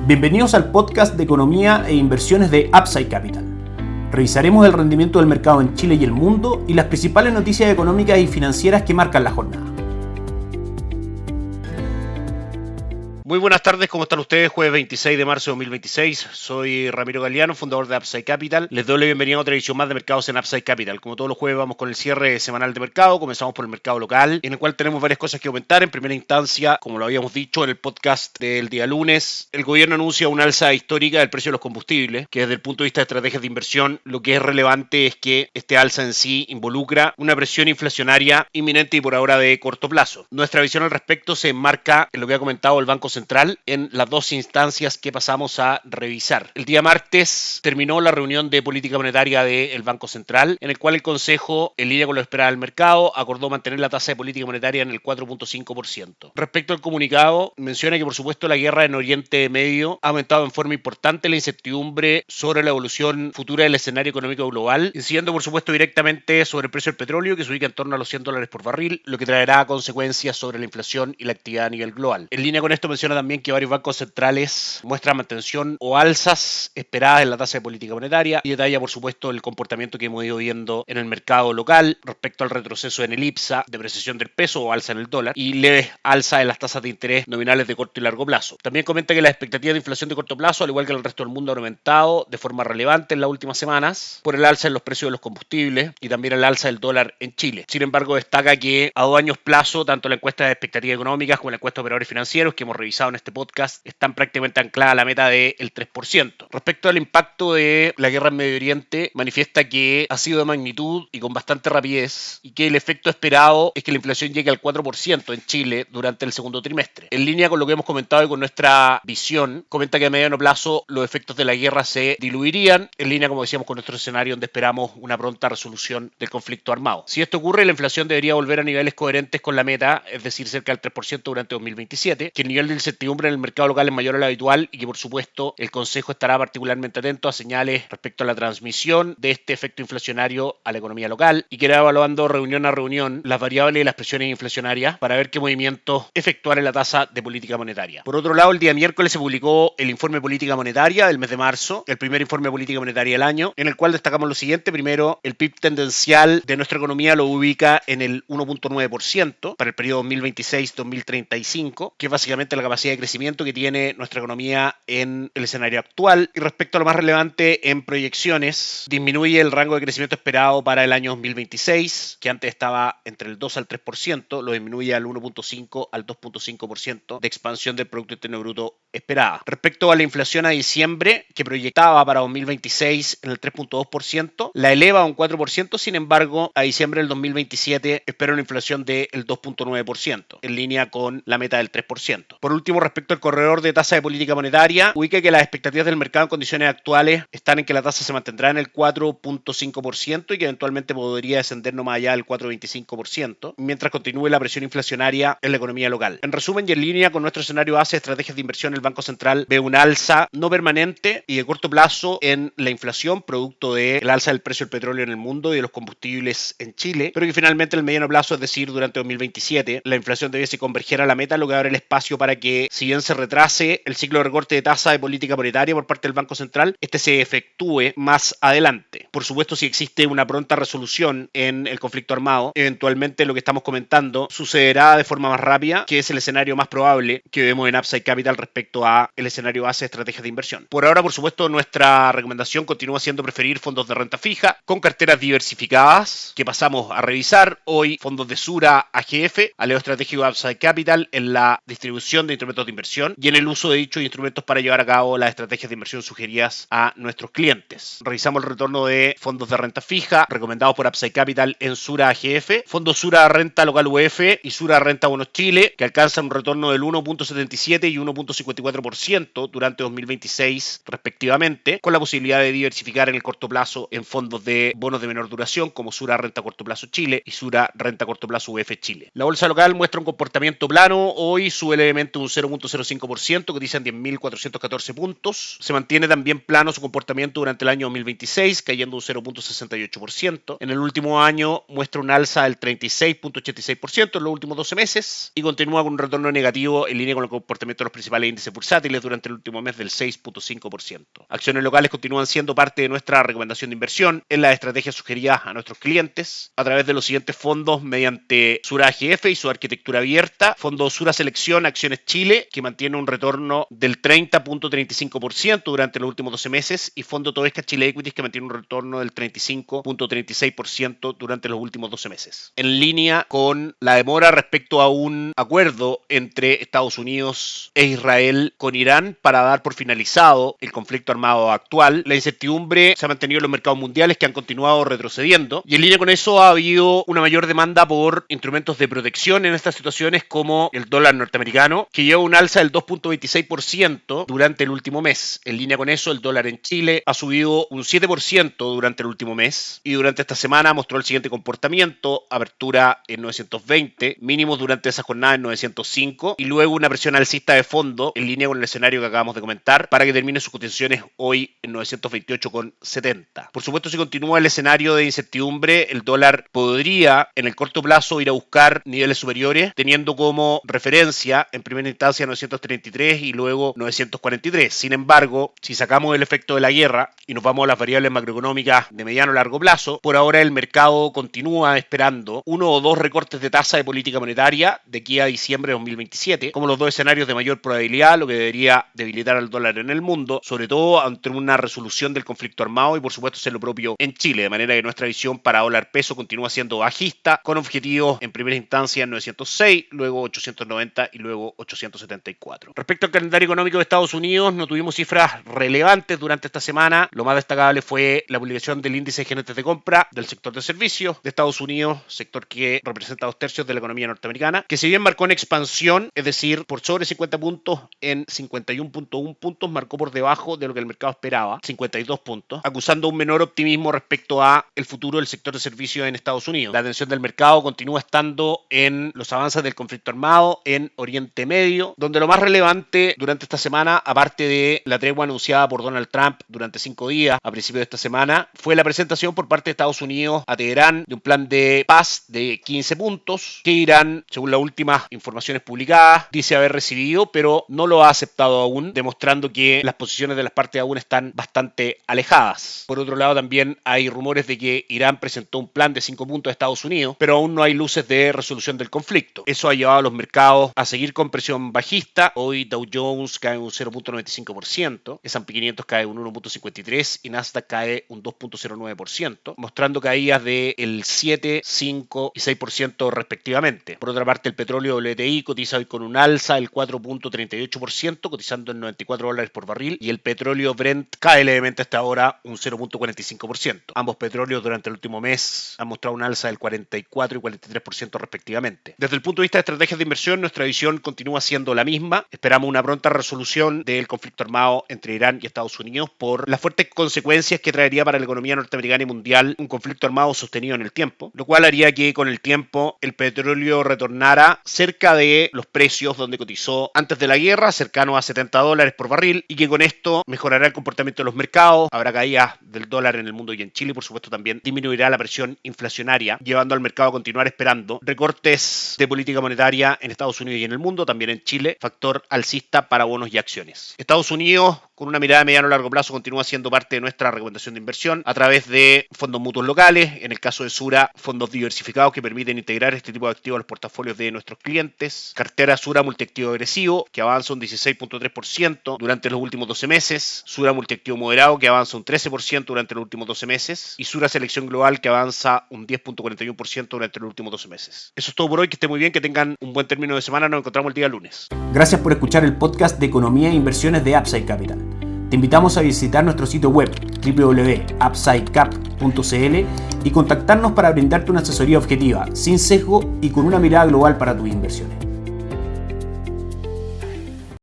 Bienvenidos al podcast de economía e inversiones de Upside Capital. Revisaremos el rendimiento del mercado en Chile y el mundo y las principales noticias económicas y financieras que marcan la jornada. Muy buenas tardes, ¿cómo están ustedes? Jueves 26 de marzo de 2026. Soy Ramiro Galeano, fundador de Upside Capital. Les doy la bienvenida a otra edición más de mercados en Upside Capital. Como todos los jueves vamos con el cierre semanal de mercado. Comenzamos por el mercado local, en el cual tenemos varias cosas que comentar. En primera instancia, como lo habíamos dicho en el podcast del día lunes, el gobierno anuncia una alza histórica del precio de los combustibles, que desde el punto de vista de estrategias de inversión, lo que es relevante es que este alza en sí involucra una presión inflacionaria inminente y por ahora de corto plazo. Nuestra visión al respecto se enmarca en lo que ha comentado el Banco Central en las dos instancias que pasamos a revisar. El día martes terminó la reunión de política monetaria del Banco Central, en el cual el Consejo, en línea con lo esperado del mercado, acordó mantener la tasa de política monetaria en el 4.5%. Respecto al comunicado, menciona que por supuesto la guerra en Oriente Medio ha aumentado en forma importante la incertidumbre sobre la evolución futura del escenario económico global, incidiendo por supuesto directamente sobre el precio del petróleo, que se ubica en torno a los $100 por barril, lo que traerá consecuencias sobre la inflación y la actividad a nivel global. En línea con esto menciona también que varios bancos centrales muestran mantención o alzas esperadas en la tasa de política monetaria y detalla por supuesto el comportamiento que hemos ido viendo en el mercado local respecto al retroceso en el IPSA, depreciación del peso o alza en el dólar y leves alzas en las tasas de interés nominales de corto y largo plazo. También comenta que las expectativas de inflación de corto plazo, al igual que el resto del mundo, han aumentado de forma relevante en las últimas semanas por el alza en los precios de los combustibles y también el alza del dólar en Chile. Sin embargo, destaca que a 2 años plazo, tanto la encuesta de expectativas económicas como la encuesta de operadores financieros que hemos revisado en este podcast están prácticamente ancladas a la meta del 3%. Respecto al impacto de la guerra en Medio Oriente, manifiesta que ha sido de magnitud y con bastante rapidez y que el efecto esperado es que la inflación llegue al 4% en Chile durante el segundo trimestre. En línea con lo que hemos comentado y con nuestra visión, comenta que a mediano plazo los efectos de la guerra se diluirían, en línea, como decíamos, con nuestro escenario donde esperamos una pronta resolución del conflicto armado. Si esto ocurre, la inflación debería volver a niveles coherentes con la meta, es decir, cerca del 3% durante 2027, que el nivel de incertidumbre en el mercado local es mayor a lo habitual y que por supuesto el Consejo estará particularmente atento a señales respecto a la transmisión de este efecto inflacionario a la economía local y que irá evaluando reunión a reunión las variables y las presiones inflacionarias para ver qué movimientos efectuar en la tasa de política monetaria. Por otro lado, el día miércoles se publicó el informe de política monetaria del mes de marzo, el primer informe de política monetaria del año, en el cual destacamos lo siguiente. Primero, el PIB tendencial de nuestra economía lo ubica en el 1.9% para el periodo 2026-2035, que es básicamente la capacidad de crecimiento que tiene nuestra economía en el escenario actual. Y respecto a lo más relevante en proyecciones, disminuye el rango de crecimiento esperado para el año 2026, que antes estaba entre el 2 al 3%, lo disminuye al 1.5 al 2.5% de expansión del Producto Interno Bruto esperada. Respecto a la inflación a diciembre, que proyectaba para 2026 en el 3.2%, la eleva a un 4%, sin embargo, a diciembre del 2027 espera una inflación del 2.9%, en línea con la meta del 3%. Por último, respecto al corredor de tasa de política monetaria, ubica que las expectativas del mercado en condiciones actuales están en que la tasa se mantendrá en el 4.5% y que eventualmente podría descender no más allá del 4.25%, mientras continúe la presión inflacionaria en la economía local. En resumen y en línea con nuestro escenario base de estrategias de inversión, el Banco Central ve un alza no permanente y de corto plazo en la inflación, producto del alza del precio del petróleo en el mundo y de los combustibles en Chile, pero que finalmente en el mediano plazo, es decir, durante 2027, la inflación debiese converger a la meta, lo que abre el espacio para que, si bien se retrase el ciclo de recorte de tasa de política monetaria por parte del Banco Central, este se efectúe más adelante. Por supuesto, si existe una pronta resolución en el conflicto armado, eventualmente lo que estamos comentando sucederá de forma más rápida, que es el escenario más probable que vemos en Upside Capital respecto a el escenario base de estrategias de inversión. Por ahora, por supuesto, nuestra recomendación continúa siendo preferir fondos de renta fija con carteras diversificadas, que pasamos a revisar hoy. Fondos de Sura AGF, aliado estratégico de Upside Capital, en la distribución de instrumentos de inversión y en el uso de dichos instrumentos para llevar a cabo las estrategias de inversión sugeridas a nuestros clientes. Revisamos el retorno de fondos de renta fija recomendados por Upside Capital en Sura AGF, fondos Sura Renta Local UF y Sura Renta Bonos Chile, que alcanzan un retorno del 1.77 y 1.54% durante 2026 respectivamente, con la posibilidad de diversificar en el corto plazo en fondos de bonos de menor duración como Sura Renta Corto Plazo Chile y Sura Renta Corto Plazo UF Chile. La bolsa local muestra un comportamiento plano, hoy sube levemente un un 0.05%, cotiza en 10.414 puntos. Se mantiene también plano su comportamiento durante el año 2026, cayendo un 0.68%. En el último año muestra un alza del 36.86% en los últimos 12 meses y continúa con un retorno negativo en línea con el comportamiento de los principales índices bursátiles durante el último mes del 6.5%. Acciones locales continúan siendo parte de nuestra recomendación de inversión en las estrategias sugeridas a nuestros clientes a través de los siguientes fondos mediante Sura AGF y su arquitectura abierta. Fondo Sura Selección Acciones Chile, que mantiene un retorno del 30.35% durante los últimos 12 meses, y Fondo Toesca Chile Equities, que mantiene un retorno del 35.36% durante los últimos 12 meses. En línea con la demora respecto a un acuerdo entre Estados Unidos e Israel con Irán para dar por finalizado el conflicto armado actual, la incertidumbre se ha mantenido en los mercados mundiales, que han continuado retrocediendo, y en línea con eso ha habido una mayor demanda por instrumentos de protección en estas situaciones, como el dólar norteamericano, que lleva un alza del 2.26% durante el último mes. En línea con eso, el dólar en Chile ha subido un 7% durante el último mes, y durante esta semana mostró el siguiente comportamiento: apertura en 920, mínimos durante esa jornada en 905, y luego una presión alcista de fondo en línea con el escenario que acabamos de comentar, para que termine sus cotizaciones hoy en 928,70. Por supuesto, si continúa el escenario de incertidumbre, el dólar podría en el corto plazo ir a buscar niveles superiores, teniendo como referencia en primera instancia 933 y luego 943. Sin embargo, si sacamos el efecto de la guerra y nos vamos a las variables macroeconómicas de mediano a largo plazo, por ahora el mercado continúa esperando uno o dos recortes de tasa de política monetaria de aquí a diciembre de 2027, como los dos escenarios de mayor probabilidad, lo que debería debilitar al dólar en el mundo, sobre todo ante una resolución del conflicto armado, y por supuesto hacer lo propio en Chile, de manera que nuestra visión para dólar peso continúa siendo bajista, con objetivos en primera instancia en 906, luego 890 y luego 874. Respecto al calendario económico de Estados Unidos, no tuvimos cifras relevantes durante esta semana. Lo más destacable fue la publicación del índice de gerentes de compra del sector de servicios de Estados Unidos, sector que representa 2/3 de la economía norteamericana, que si bien marcó en expansión, es decir, por sobre 50 puntos, en 51.1 puntos, marcó por debajo de lo que el mercado esperaba, 52 puntos, acusando un menor optimismo respecto a el futuro del sector de servicios en Estados Unidos. La atención del mercado continúa estando en los avances del conflicto armado en Oriente Medio, donde lo más relevante durante esta semana, aparte de la tregua anunciada por Donald Trump durante 5 días a principios de esta semana, fue la presentación por parte de Estados Unidos a Teherán de un plan de paz de 15 puntos que Irán, según las últimas informaciones publicadas, dice haber recibido, pero no lo ha aceptado aún, demostrando que las posiciones de las partes aún están bastante alejadas. Por otro lado, también hay rumores de que Irán presentó un plan de 5 puntos a Estados Unidos, pero aún no hay luces de resolución del conflicto. Eso ha llevado a los mercados a seguir con presión bajista. Hoy Dow Jones cae un 0.95%, S&P 500 cae un 1.53% y Nasdaq cae un 2.09%, mostrando caídas del 7, 5 y 6% respectivamente. Por otra parte, el petróleo WTI cotiza hoy con un alza del 4.38%, cotizando en $94 por barril, y el petróleo Brent cae levemente hasta ahora un 0.45%. Ambos petróleos durante el último mes han mostrado un alza del 44 y 43% respectivamente. Desde el punto de vista de estrategias de inversión, nuestra visión continúa siendo la misma. Esperamos una pronta resolución del conflicto armado entre Irán y Estados Unidos por las fuertes consecuencias que traería para la economía norteamericana y mundial un conflicto armado sostenido en el tiempo, lo cual haría que con el tiempo el petróleo retornara cerca de los precios donde cotizó antes de la guerra, cercano a $70 por barril, y que con esto mejorará el comportamiento de los mercados, habrá caídas del dólar en el mundo y en Chile, por supuesto también disminuirá la presión inflacionaria, llevando al mercado a continuar esperando recortes de política monetaria en Estados Unidos y en el mundo, también en Chile, factor alcista para bonos y acciones. Estados Unidos, con una mirada de mediano a largo plazo, continúa siendo parte de nuestra recomendación de inversión a través de fondos mutuos locales, en el caso de Sura, fondos diversificados que permiten integrar este tipo de activos a los portafolios de nuestros clientes, cartera Sura multiactivo agresivo, que avanza un 16.3% durante los últimos 12 meses, Sura multiactivo moderado, que avanza un 13% durante los últimos 12 meses, y Sura selección global, que avanza un 10.41% durante los últimos 12 meses. Eso es todo por hoy, que esté muy bien, que tengan un buen término de semana, nos encontramos el día lunes. Gracias por escuchar el podcast de Economía e Inversiones de Upside Capital. Te invitamos a visitar nuestro sitio web www.upsidecap.cl y contactarnos para brindarte una asesoría objetiva, sin sesgo y con una mirada global para tus inversiones.